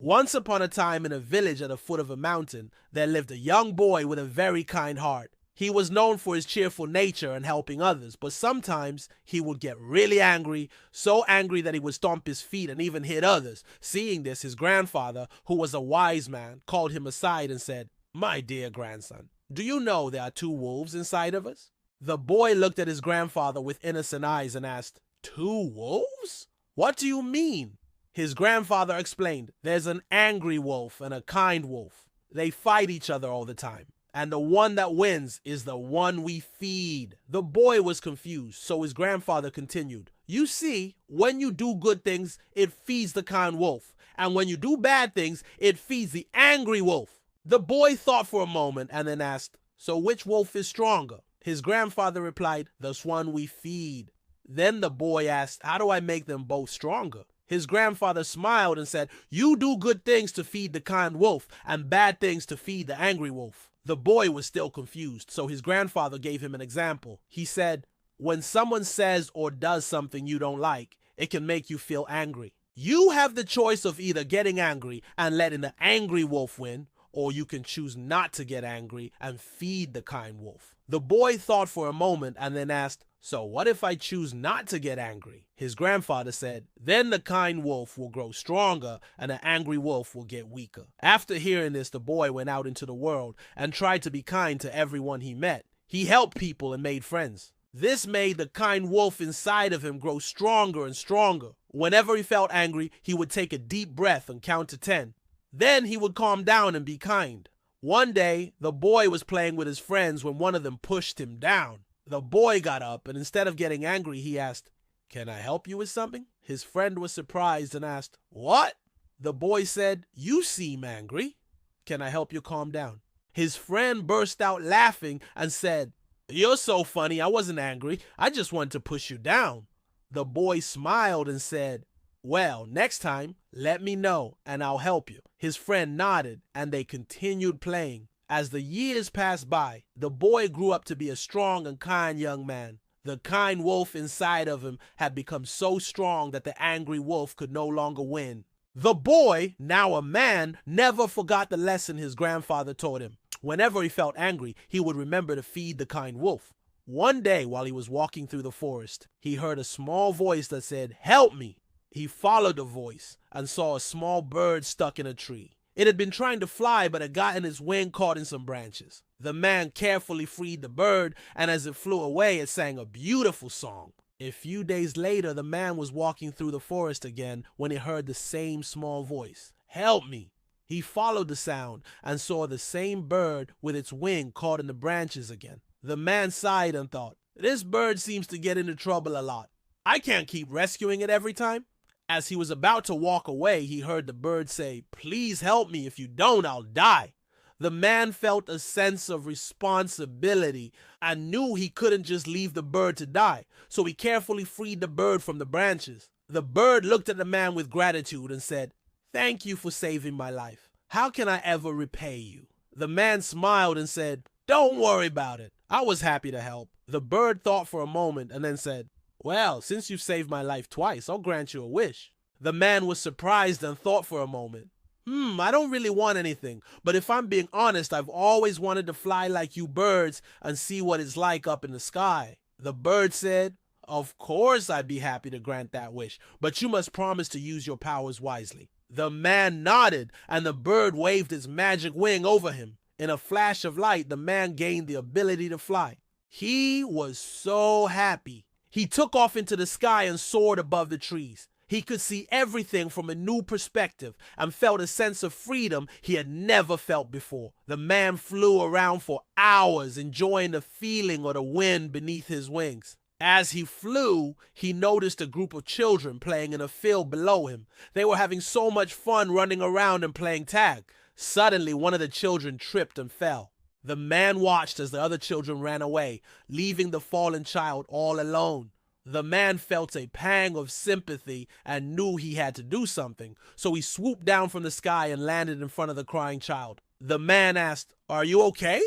Once upon a time in a village at the foot of a mountain, there lived a young boy with a very kind heart. He was known for his cheerful nature and helping others, but sometimes he would get really angry, so angry that he would stomp his feet and even hit others. Seeing this, his grandfather, who was a wise man, called him aside and said, "My dear grandson, do you know there are two wolves inside of us?" The boy looked at his grandfather with innocent eyes and asked, "Two wolves? What do you mean?" His grandfather explained, "There's an angry wolf and a kind wolf. They fight each other all the time, and the one that wins is the one we feed." The boy was confused, so his grandfather continued, "You see, when you do good things, it feeds the kind wolf, and when you do bad things, it feeds the angry wolf." The boy thought for a moment and then asked, "So which wolf is stronger?" His grandfather replied, "The one we feed." Then the boy asked, "How do I make them both stronger?" His grandfather smiled and said, "You do good things to feed the kind wolf and bad things to feed the angry wolf." The boy was still confused, so his grandfather gave him an example. He said, "When someone says or does something you don't like, it can make you feel angry. You have the choice of either getting angry and letting the angry wolf win, or you can choose not to get angry and feed the kind wolf." The boy thought for a moment and then asked, "So what if I choose not to get angry?" His grandfather said, "Then the kind wolf will grow stronger and the angry wolf will get weaker." After hearing this, the boy went out into the world and tried to be kind to everyone he met. He helped people and made friends. This made the kind wolf inside of him grow stronger and stronger. Whenever he felt angry, he would take a deep breath and count to 10. Then he would calm down and be kind. One day, the boy was playing with his friends when one of them pushed him down. The boy got up and instead of getting angry, he asked, "Can I help you with something?" His friend was surprised and asked, "What?" The boy said, "You seem angry. Can I help you calm down?" His friend burst out laughing and said, "You're so funny, I wasn't angry. I just wanted to push you down." The boy smiled and said, "Well, next time, let me know and I'll help you." His friend nodded and they continued playing. As the years passed by, the boy grew up to be a strong and kind young man. The kind wolf inside of him had become so strong that the angry wolf could no longer win. The boy, now a man, never forgot the lesson his grandfather taught him. Whenever he felt angry, he would remember to feed the kind wolf. One day, while he was walking through the forest, he heard a small voice that said, "Help me." He followed the voice and saw a small bird stuck in a tree. It had been trying to fly, but had gotten its wing caught in some branches. The man carefully freed the bird, and as it flew away, it sang a beautiful song. A few days later, the man was walking through the forest again when he heard the same small voice, "Help me." He followed the sound and saw the same bird with its wing caught in the branches again. The man sighed and thought, "This bird seems to get into trouble a lot. I can't keep rescuing it every time." As he was about to walk away, he heard the bird say, "Please help me. If you don't, I'll die." The man felt a sense of responsibility and knew he couldn't just leave the bird to die, so he carefully freed the bird from the branches. The bird looked at the man with gratitude and said, "Thank you for saving my life. How can I ever repay you?" The man smiled and said, "Don't worry about it. I was happy to help." The bird thought for a moment and then said, "Well, since you've saved my life twice, I'll grant you a wish." The man was surprised and thought for a moment. I don't really want anything, but if I'm being honest, I've always wanted to fly like you birds and see what it's like up in the sky." The bird said, "Of course I'd be happy to grant that wish, but you must promise to use your powers wisely." The man nodded, and the bird waved its magic wing over him. In a flash of light, the man gained the ability to fly. He was so happy. He took off into the sky and soared above the trees. He could see everything from a new perspective and felt a sense of freedom he had never felt before. The man flew around for hours, enjoying the feeling of the wind beneath his wings. As he flew, he noticed a group of children playing in a field below him. They were having so much fun running around and playing tag. Suddenly, one of the children tripped and fell. The man watched as the other children ran away, leaving the fallen child all alone. The man felt a pang of sympathy and knew he had to do something, so he swooped down from the sky and landed in front of the crying child. The man asked, "Are you okay?"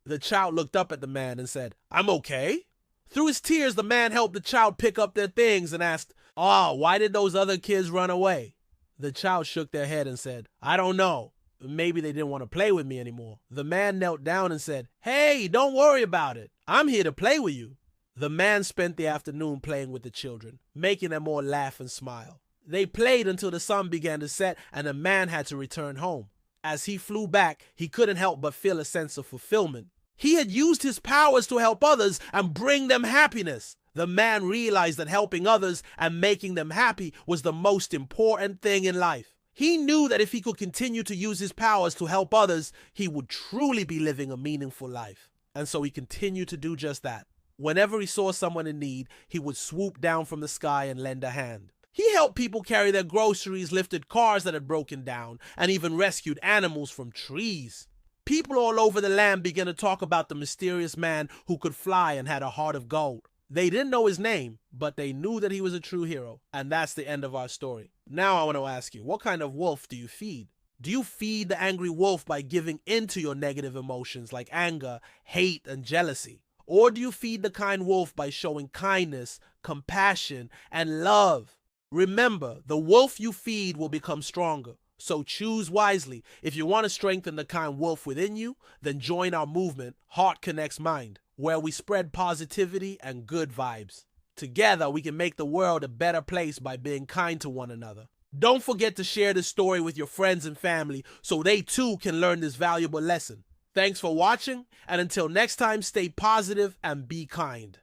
The child looked up at the man and said, "I'm okay." Through his tears, the man helped the child pick up their things and asked, "Why did those other kids run away?" The child shook their head and said, I don't know. Maybe they didn't want to play with me anymore. The man knelt down and said, Hey, don't worry about it. I'm here to play with you. The man spent the afternoon playing with the children, making them all laugh and smile. They played until the sun began to set and the man had to return home. As he flew back, he couldn't help but feel a sense of fulfillment. He had used his powers to help others and bring them happiness. The man realized that helping others and making them happy was the most important thing in life. He knew that if he could continue to use his powers to help others, he would truly be living a meaningful life. And so he continued to do just that. Whenever he saw someone in need, he would swoop down from the sky and lend a hand. He helped people carry their groceries, lifted cars that had broken down, and even rescued animals from trees. People all over the land began to talk about the mysterious man who could fly and had a heart of gold. They didn't know his name, but they knew that he was a true hero. And that's the end of our story. Now I want to ask you, what kind of wolf do you feed? Do you feed the angry wolf by giving in to your negative emotions like anger, hate, and jealousy? Or do you feed the kind wolf by showing kindness, compassion, and love? Remember, the wolf you feed will become stronger. So choose wisely. If you want to strengthen the kind wolf within you, then join our movement, Heart Connects Mind, where we spread positivity and good vibes. Together, we can make the world a better place by being kind to one another. Don't forget to share this story with your friends and family so they too can learn this valuable lesson. Thanks for watching, and until next time, stay positive and be kind.